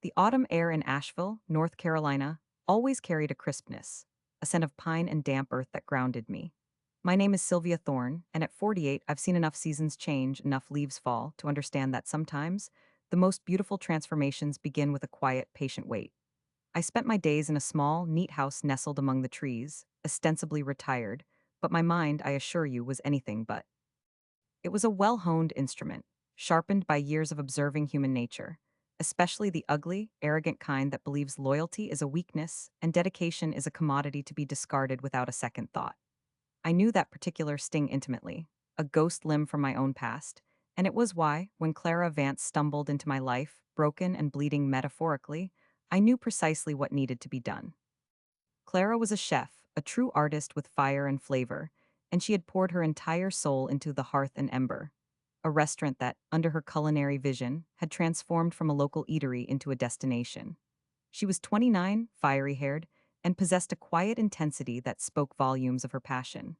The autumn air in Asheville, North Carolina, always carried a crispness, a scent of pine and damp earth that grounded me. My name is Sylvia Thorne, and at 48, I've seen enough seasons change, enough leaves fall, to understand that sometimes the most beautiful transformations begin with a quiet, patient wait. I spent my days in a small, neat house nestled among the trees, ostensibly retired, but my mind, I assure you, was anything but. It was a well-honed instrument, sharpened by years of observing human nature, especially the ugly, arrogant kind that believes loyalty is a weakness and dedication is a commodity to be discarded without a second thought. I knew that particular sting intimately, a ghost limb from my own past, and it was why, when Clara Vance stumbled into my life, broken and bleeding metaphorically, I knew precisely what needed to be done. Clara was a chef, a true artist with fire and flavor, and she had poured her entire soul into the hearth and ember, a restaurant that, under her culinary vision, had transformed from a local eatery into a destination. She was 29, fiery haired, and possessed a quiet intensity that spoke volumes of her passion.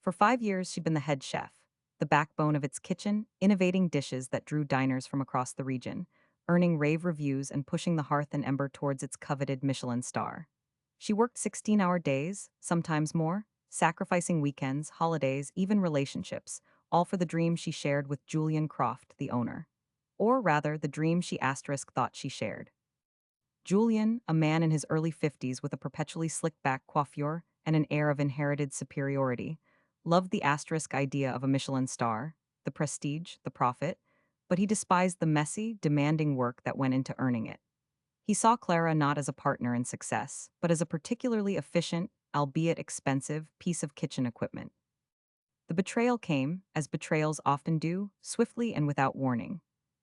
For 5 years, she'd been the head chef, the backbone of its kitchen, innovating dishes that drew diners from across the region, earning rave reviews and pushing the hearth and ember towards its coveted Michelin star. She worked 16-hour days, sometimes more, sacrificing weekends, holidays, even relationships, all for the dream she shared with Julian Croft, the owner. Or rather, the dream she asterisk thought she shared. Julian, a man in his early 50s with a perpetually slick-back coiffure and an air of inherited superiority, loved the asterisk idea of a Michelin star, the prestige, the profit, but he despised the messy, demanding work that went into earning it. He saw Clara not as a partner in success, but as a particularly efficient, albeit expensive, piece of kitchen equipment. The betrayal came, as betrayals often do, swiftly and without warning.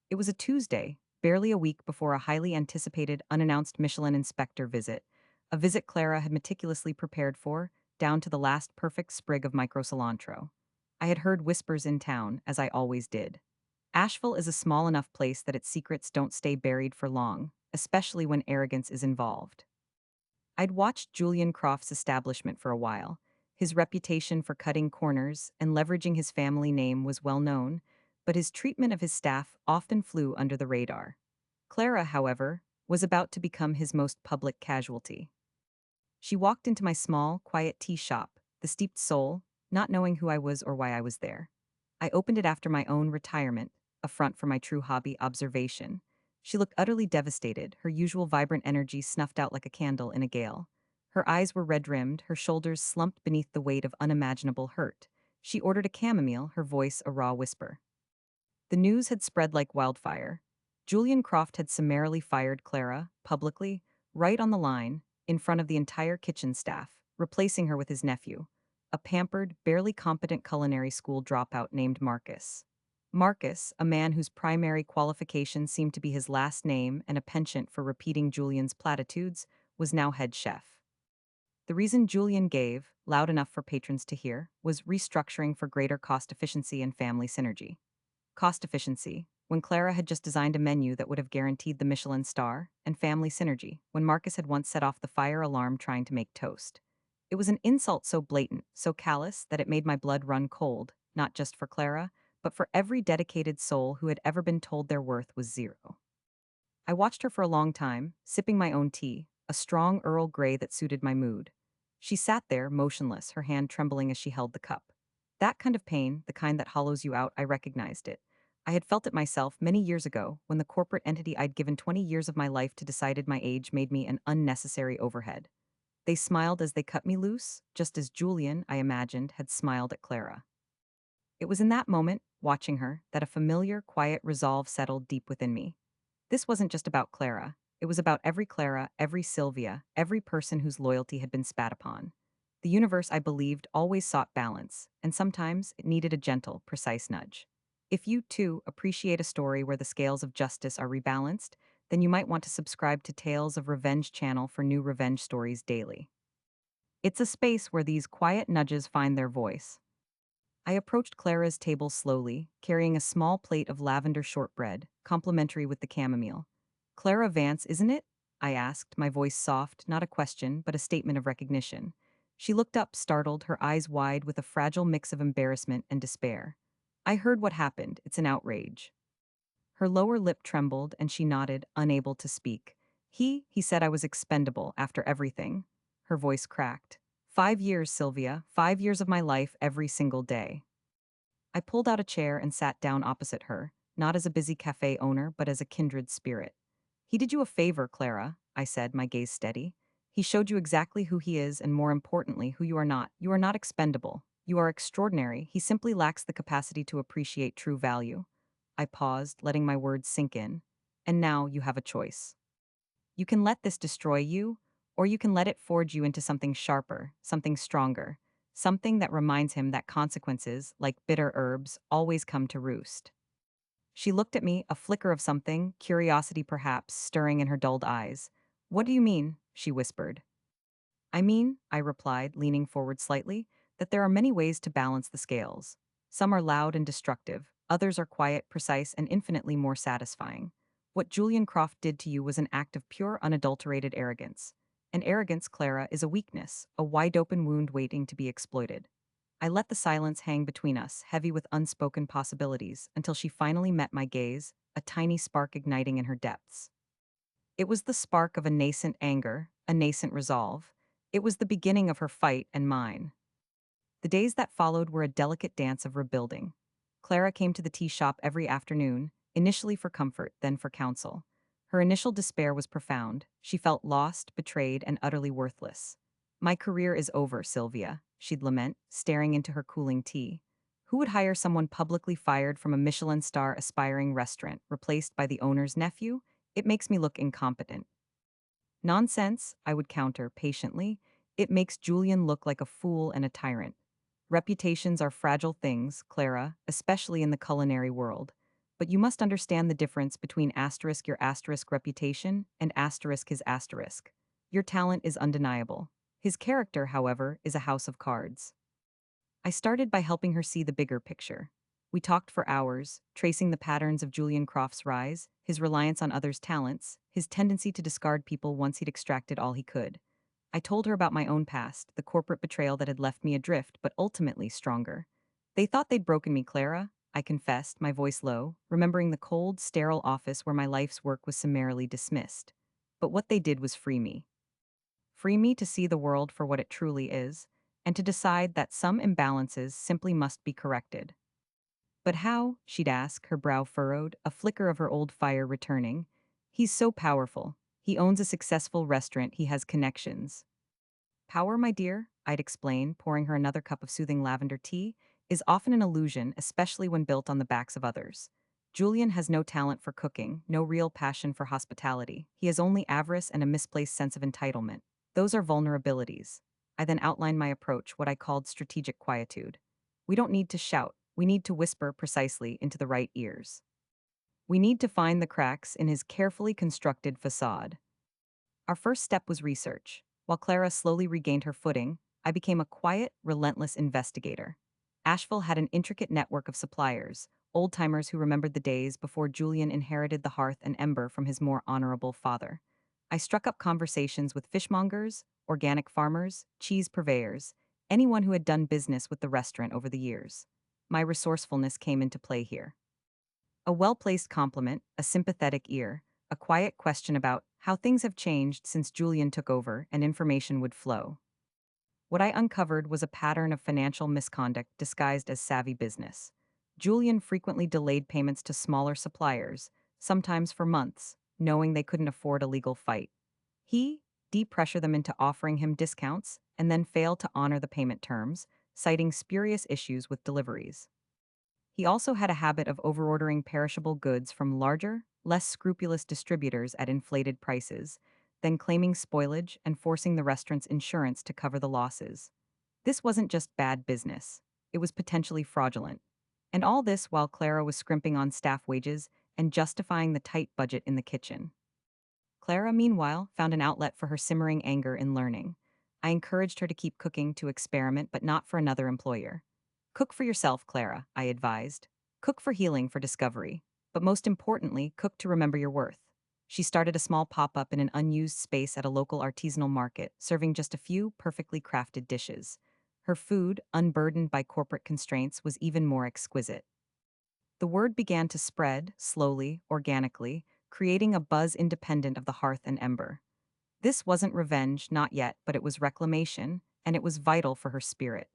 It was a Tuesday, barely a week before a highly anticipated, unannounced Michelin inspector visit, a visit Clara had meticulously prepared for, down to the last perfect sprig of micro cilantro. I had heard whispers in town, as I always did. Asheville is a small enough place that its secrets don't stay buried for long, especially when arrogance is involved. I'd watched Julian Croft's establishment for a while. His reputation for cutting corners and leveraging his family name was well known, but his treatment of his staff often flew under the radar. Clara, however, was about to become his most public casualty. She walked into my small, quiet tea shop, the steeped soul, not knowing who I was or why I was there. I opened it after my own retirement, a front for my true hobby, observation. She looked utterly devastated, her usual vibrant energy snuffed out like a candle in a gale. Her eyes were red-rimmed, her shoulders slumped beneath the weight of unimaginable hurt. She ordered a chamomile, her voice a raw whisper. The news had spread like wildfire. Julian Croft had summarily fired Clara, publicly, right on the line, in front of the entire kitchen staff, replacing her with his nephew, a pampered, barely competent culinary school dropout named Marcus. Marcus, a man whose primary qualification seemed to be his last name and a penchant for repeating Julian's platitudes, was now head chef. The reason Julian gave, loud enough for patrons to hear, was restructuring for greater cost efficiency and family synergy. Cost efficiency, when Clara had just designed a menu that would have guaranteed the Michelin star, and family synergy, when Marcus had once set off the fire alarm trying to make toast. It was an insult so blatant, so callous, that it made my blood run cold, not just for Clara, but for every dedicated soul who had ever been told their worth was zero. I watched her for a long time, sipping my own tea, a strong Earl Grey that suited my mood. She sat there, motionless, her hand trembling as she held the cup. That kind of pain, the kind that hollows you out, I recognized it. I had felt it myself many years ago when the corporate entity I'd given 20 years of my life to decided my age made me an unnecessary overhead. They smiled as they cut me loose, just as Julian, I imagined, had smiled at Clara. It was in that moment, watching her, that a familiar, quiet resolve settled deep within me. This wasn't just about Clara. It was about every Clara, every Sylvia, every person whose loyalty had been spat upon. The universe, I believed, always sought balance, and sometimes it needed a gentle, precise nudge. If you, too, appreciate a story where the scales of justice are rebalanced, then you might want to subscribe to Tales of Revenge channel for new revenge stories daily. It's a space where these quiet nudges find their voice. I approached Clara's table slowly, carrying a small plate of lavender shortbread, complimentary with the chamomile. "Clara Vance, isn't it?" I asked, my voice soft, not a question, but a statement of recognition. She looked up, startled, her eyes wide with a fragile mix of embarrassment and despair. "I heard what happened. It's an outrage." Her lower lip trembled and she nodded, unable to speak. He said I was expendable after everything. Her voice cracked. 5 years, Sylvia, 5 years of my life every single day. I pulled out a chair and sat down opposite her, not as a busy cafe owner, but as a kindred spirit. He did you a favor, Clara, I said, my gaze steady. He showed you exactly who he is and, more importantly, who you are not. You are not expendable. You are extraordinary. He simply lacks the capacity to appreciate true value. I paused, letting my words sink in. And now you have a choice. You can let this destroy you, or you can let it forge you into something sharper, something stronger, something that reminds him that consequences, like bitter herbs, always come to roost. She looked at me, a flicker of something, curiosity perhaps, stirring in her dulled eyes. What do you mean? She whispered. I mean, I replied, leaning forward slightly, that there are many ways to balance the scales. Some are loud and destructive, others are quiet, precise, and infinitely more satisfying. What Julian Croft did to you was an act of pure, unadulterated arrogance. And arrogance, Clara, is a weakness, a wide open wound waiting to be exploited. I let the silence hang between us, heavy with unspoken possibilities, until she finally met my gaze, a tiny spark igniting in her depths. It was the spark of a nascent anger, a nascent resolve. It was the beginning of her fight and mine. The days that followed were a delicate dance of rebuilding. Clara came to the tea shop every afternoon, initially for comfort, then for counsel. Her initial despair was profound. She felt lost, betrayed, and utterly worthless. My career is over, Sylvia, she'd lament, staring into her cooling tea. Who would hire someone publicly fired from a Michelin star aspiring restaurant, replaced by the owner's nephew? It makes me look incompetent. Nonsense, I would counter patiently. It makes Julian look like a fool and a tyrant. Reputations are fragile things, Clara, especially in the culinary world. But you must understand the difference between asterisk your asterisk reputation and asterisk his asterisk. Your talent is undeniable. His character, however, is a house of cards. I started by helping her see the bigger picture. We talked for hours, tracing the patterns of Julian Croft's rise, his reliance on others' talents, his tendency to discard people once he'd extracted all he could. I told her about my own past, the corporate betrayal that had left me adrift, but ultimately stronger. They thought they'd broken me, Clara, I confessed, my voice low, remembering the cold, sterile office where my life's work was summarily dismissed. But what they did was free me. Free me to see the world for what it truly is, and to decide that some imbalances simply must be corrected. But how? She'd ask, her brow furrowed, a flicker of her old fire returning. He's so powerful. He owns a successful restaurant, he has connections. Power, my dear, I'd explain, pouring her another cup of soothing lavender tea, is often an illusion, especially when built on the backs of others. Julian has no talent for cooking, no real passion for hospitality. He has only avarice and a misplaced sense of entitlement. Those are vulnerabilities. I then outlined my approach, what I called strategic quietude. We don't need to shout, we need to whisper precisely into the right ears. We need to find the cracks in his carefully constructed facade. Our first step was research. While Clara slowly regained her footing, I became a quiet, relentless investigator. Asheville had an intricate network of suppliers, old-timers who remembered the days before Julian inherited the hearth and ember from his more honorable father. I struck up conversations with fishmongers, organic farmers, cheese purveyors, anyone who had done business with the restaurant over the years. My resourcefulness came into play here. A well-placed compliment, a sympathetic ear, a quiet question about how things have changed since Julian took over, and information would flow. What I uncovered was a pattern of financial misconduct disguised as savvy business. Julian frequently delayed payments to smaller suppliers, sometimes for months, knowing they couldn't afford a legal fight. He depressured them into offering him discounts and then failed to honor the payment terms, citing spurious issues with deliveries. He also had a habit of overordering perishable goods from larger, less scrupulous distributors at inflated prices, then claiming spoilage and forcing the restaurant's insurance to cover the losses. This wasn't just bad business, it was potentially fraudulent. And all this while Clara was scrimping on staff wages and justifying the tight budget in the kitchen. Clara, meanwhile, found an outlet for her simmering anger in learning. I encouraged her to keep cooking, to experiment, but not for another employer. Cook for yourself, Clara, I advised. Cook for healing, for discovery. But most importantly, cook to remember your worth. She started a small pop-up in an unused space at a local artisanal market, serving just a few perfectly crafted dishes. Her food, unburdened by corporate constraints, was even more exquisite. The word began to spread, slowly, organically, creating a buzz independent of the hearth and ember. This wasn't revenge, not yet, but it was reclamation, and it was vital for her spirit.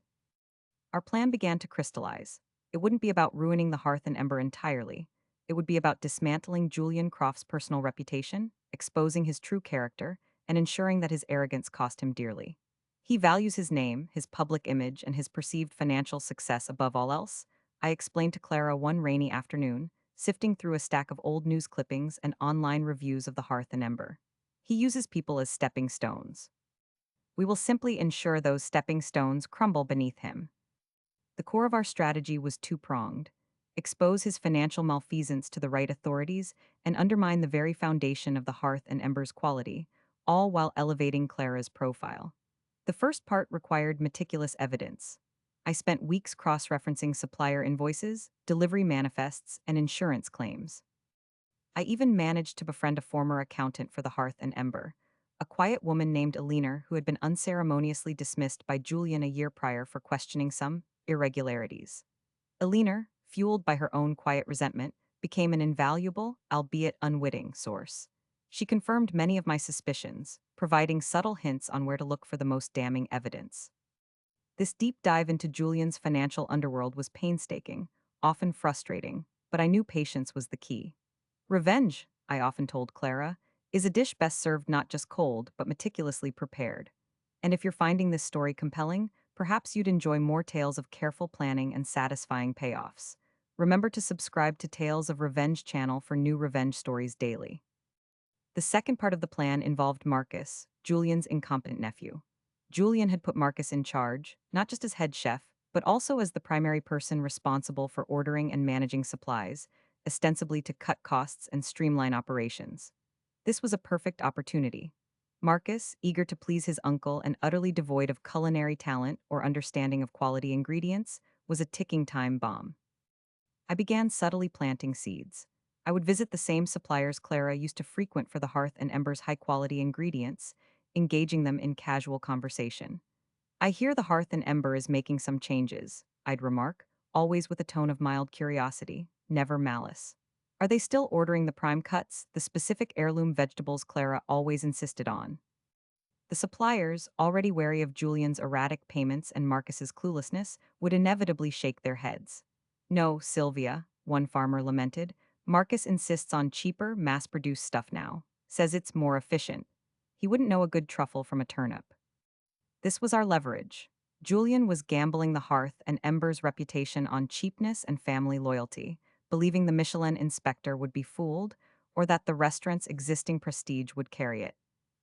Our plan began to crystallize. It wouldn't be about ruining the hearth and ember entirely. It would be about dismantling Julian Croft's personal reputation, exposing his true character, and ensuring that his arrogance cost him dearly. He values his name, his public image, and his perceived financial success above all else, I explained to Clara one rainy afternoon, sifting through a stack of old news clippings and online reviews of the hearth and ember. He uses people as stepping stones. We will simply ensure those stepping stones crumble beneath him. The core of our strategy was two-pronged: expose his financial malfeasance to the right authorities and undermine the very foundation of the hearth and ember's quality, all while elevating Clara's profile. The first part required meticulous evidence. I spent weeks cross-referencing supplier invoices, delivery manifests, and insurance claims. I even managed to befriend a former accountant for the hearth and ember, a quiet woman named Alina who had been unceremoniously dismissed by Julian a year prior for questioning some irregularities. Alina, fueled by her own quiet resentment, became an invaluable, albeit unwitting, source. She confirmed many of my suspicions, providing subtle hints on where to look for the most damning evidence. This deep dive into Julian's financial underworld was painstaking, often frustrating, but I knew patience was the key. Revenge, I often told Clara, is a dish best served not just cold, but meticulously prepared. And if you're finding this story compelling, perhaps you'd enjoy more tales of careful planning and satisfying payoffs. Remember to subscribe to Tales of Revenge channel for new revenge stories daily. The second part of the plan involved Marcus, Julian's incompetent nephew. Julian had put Marcus in charge, not just as head chef, but also as the primary person responsible for ordering and managing supplies, ostensibly to cut costs and streamline operations. This was a perfect opportunity. Marcus, eager to please his uncle and utterly devoid of culinary talent or understanding of quality ingredients, was a ticking time bomb. I began subtly planting seeds. I would visit the same suppliers Clara used to frequent for the hearth and ember's high-quality ingredients, engaging them in casual conversation. "I hear the hearth and ember is making some changes," I'd remark, always with a tone of mild curiosity, never malice. "Are they still ordering the prime cuts, the specific heirloom vegetables Clara always insisted on?" The suppliers, already wary of Julian's erratic payments and Marcus's cluelessness, would inevitably shake their heads. "No, Sylvia," one farmer lamented. "Marcus insists on cheaper, mass-produced stuff now. Says it's more efficient. He wouldn't know a good truffle from a turnip." This was our leverage. Julian was gambling the hearth and ember's reputation on cheapness and family loyalty, believing the Michelin inspector would be fooled or that the restaurant's existing prestige would carry it.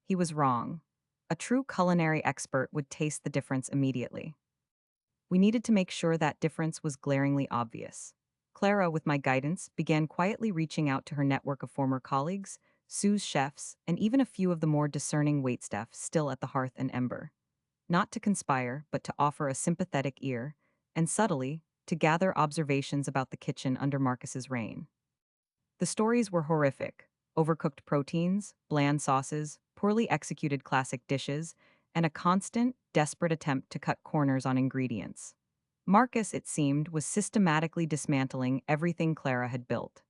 He was wrong. A true culinary expert would taste the difference immediately. We needed to make sure that difference was glaringly obvious. Clara, with my guidance, began quietly reaching out to her network of former colleagues, sous chefs, and even a few of the more discerning waitstaff still at the hearth and ember. Not to conspire, but to offer a sympathetic ear, and subtly, to gather observations about the kitchen under Marcus's reign. The stories were horrific: overcooked proteins, bland sauces, poorly executed classic dishes, and a constant, desperate attempt to cut corners on ingredients. Marcus, it seemed, was systematically dismantling everything Clara had built.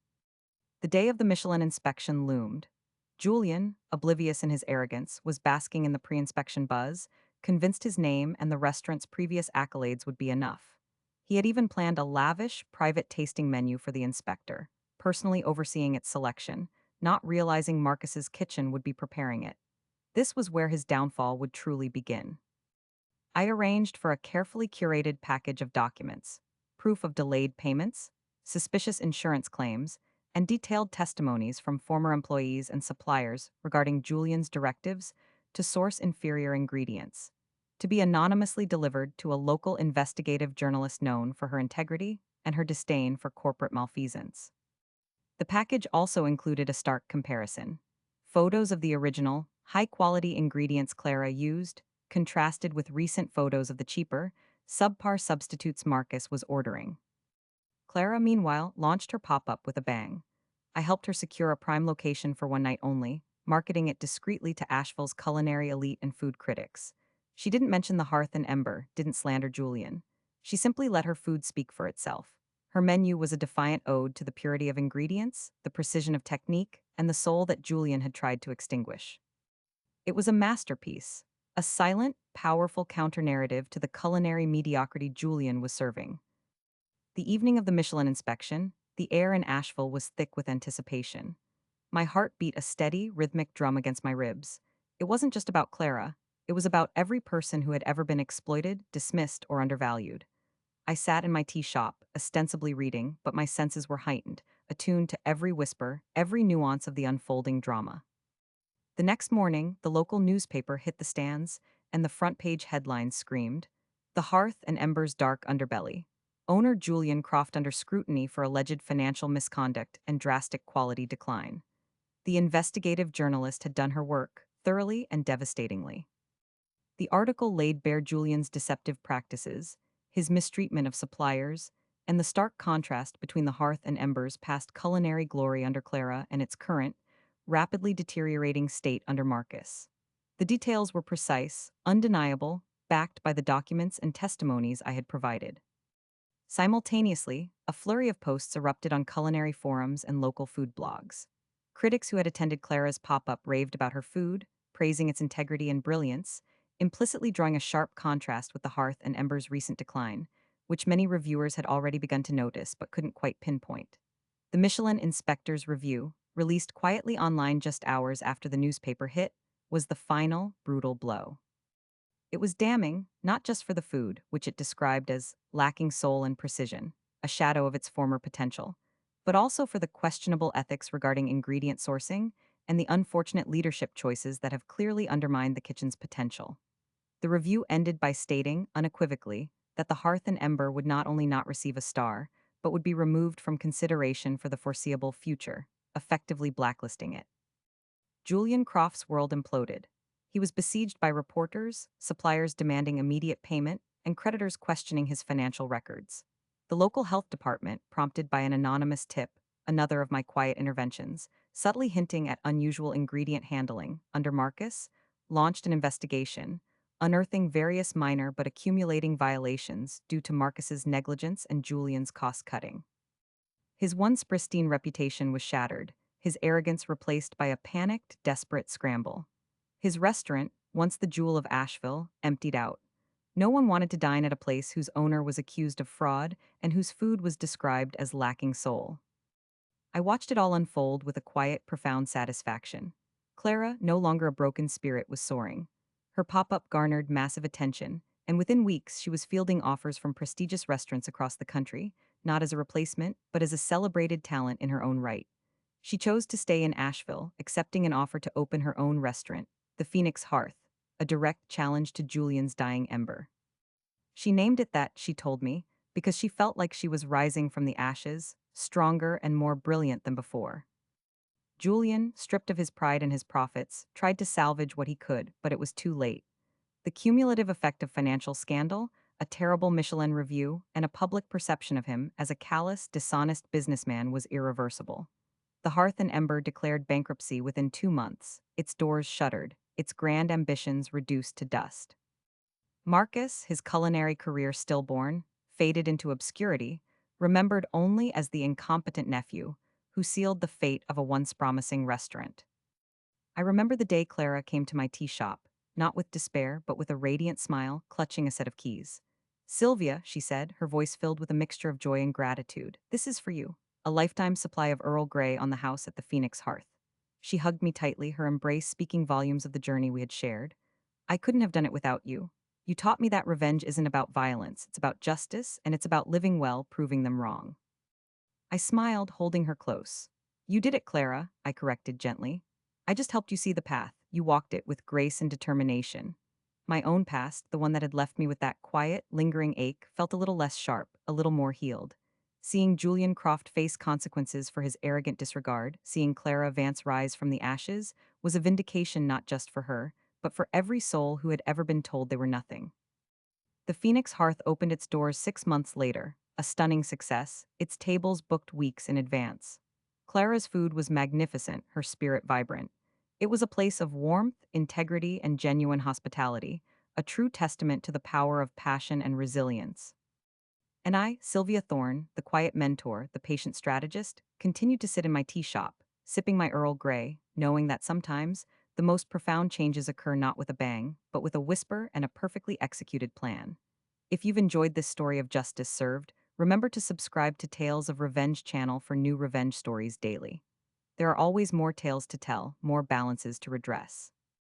The day of the Michelin inspection loomed. Julian, oblivious in his arrogance, was basking in the pre-inspection buzz, convinced his name and the restaurant's previous accolades would be enough. He had even planned a lavish, private tasting menu for the inspector, personally overseeing its selection, not realizing Marcus's kitchen would be preparing it. This was where his downfall would truly begin. I arranged for a carefully curated package of documents: proof of delayed payments, suspicious insurance claims, and detailed testimonies from former employees and suppliers regarding Julian's directives to source inferior ingredients, to be anonymously delivered to a local investigative journalist known for her integrity and her disdain for corporate malfeasance. The package also included a stark comparison: photos of the original, high-quality ingredients Clara used, contrasted with recent photos of the cheaper, subpar substitutes Marcus was ordering. Clara, meanwhile, launched her pop-up with a bang. I helped her secure a prime location for one night only, marketing it discreetly to Asheville's culinary elite and food critics. She didn't mention the hearth and ember, didn't slander Julian. She simply let her food speak for itself. Her menu was a defiant ode to the purity of ingredients, the precision of technique, and the soul that Julian had tried to extinguish. It was a masterpiece, a silent, powerful counter-narrative to the culinary mediocrity Julian was serving. The evening of the Michelin inspection, the air in Asheville was thick with anticipation. My heart beat a steady, rhythmic drum against my ribs. It wasn't just about Clara, it was about every person who had ever been exploited, dismissed, or undervalued. I sat in my tea shop, ostensibly reading, but my senses were heightened, attuned to every whisper, every nuance of the unfolding drama. The next morning, the local newspaper hit the stands, and the front page headlines screamed, "The Hearth and Ember's Dark Underbelly. Owner Julian Croft under scrutiny for alleged financial misconduct and drastic quality decline." The investigative journalist had done her work, thoroughly and devastatingly. The article laid bare Julian's deceptive practices, his mistreatment of suppliers, and the stark contrast between the Hearth and Ember's past culinary glory under Clara and its current, rapidly deteriorating state under Marcus. The details were precise, undeniable, backed by the documents and testimonies I had provided. Simultaneously, a flurry of posts erupted on culinary forums and local food blogs. Critics who had attended Clara's pop-up raved about her food, praising its integrity and brilliance, implicitly drawing a sharp contrast with the Hearth and Ember's recent decline, which many reviewers had already begun to notice but couldn't quite pinpoint. The Michelin Inspector's Review, released quietly online just hours after the newspaper hit, was the final, brutal blow. It was damning, not just for the food, which it described as lacking soul and precision, a shadow of its former potential, but also for the questionable ethics regarding ingredient sourcing and the unfortunate leadership choices that have clearly undermined the kitchen's potential. The review ended by stating, unequivocally, that the Hearth and Ember would not only not receive a star, but would be removed from consideration for the foreseeable future, effectively blacklisting it. Julian Croft's world imploded. He was besieged by reporters, suppliers demanding immediate payment, and creditors questioning his financial records. The local health department, prompted by an anonymous tip, another of my quiet interventions, subtly hinting at unusual ingredient handling, under Marcus, launched an investigation, unearthing various minor but accumulating violations due to Marcus's negligence and Julian's cost-cutting. His once pristine reputation was shattered, his arrogance replaced by a panicked, desperate scramble. His restaurant, once the jewel of Asheville, emptied out. No one wanted to dine at a place whose owner was accused of fraud and whose food was described as lacking soul. I watched it all unfold with a quiet, profound satisfaction. Clara, no longer a broken spirit, was soaring. Her pop-up garnered massive attention, and within weeks she was fielding offers from prestigious restaurants across the country, not as a replacement, but as a celebrated talent in her own right. She chose to stay in Asheville, accepting an offer to open her own restaurant, the Phoenix Hearth, a direct challenge to Julian's dying ember. She named it that, she told me, because she felt like she was rising from the ashes, stronger and more brilliant than before. Julian, stripped of his pride and his profits, tried to salvage what he could, but it was too late. The cumulative effect of financial scandal, a terrible Michelin review, and a public perception of him as a callous, dishonest businessman was irreversible. The Hearth and Ember declared bankruptcy within 2 months, its doors shuttered, its grand ambitions reduced to dust. Marcus, his culinary career stillborn, faded into obscurity, remembered only as the incompetent nephew who sealed the fate of a once promising restaurant. I remember the day Clara came to my tea shop, not with despair, but with a radiant smile, clutching a set of keys. "Sylvia," she said, her voice filled with a mixture of joy and gratitude, "this is for you. A lifetime supply of Earl Grey on the house at the Phoenix Hearth." She hugged me tightly, her embrace speaking volumes of the journey we had shared. "I couldn't have done it without you. You taught me that revenge isn't about violence, it's about justice, and it's about living well, proving them wrong." I smiled, holding her close. "You did it, Clara," I corrected gently. "I just helped you see the path. You walked it with grace and determination." My own past, the one that had left me with that quiet, lingering ache, felt a little less sharp, a little more healed. Seeing Julian Croft face consequences for his arrogant disregard, seeing Clara Vance rise from the ashes, was a vindication not just for her, but for every soul who had ever been told they were nothing. The Phoenix Hearth opened its doors 6 months later, a stunning success, its tables booked weeks in advance. Clara's food was magnificent, her spirit vibrant. It was a place of warmth, integrity, and genuine hospitality, a true testament to the power of passion and resilience. And I, Sylvia Thorne, the quiet mentor, the patient strategist, continued to sit in my tea shop, sipping my Earl Grey, knowing that sometimes the most profound changes occur not with a bang, but with a whisper and a perfectly executed plan. If you've enjoyed this story of justice served, remember to subscribe to Tales of Revenge channel for new revenge stories daily. There are always more tales to tell, more balances to redress.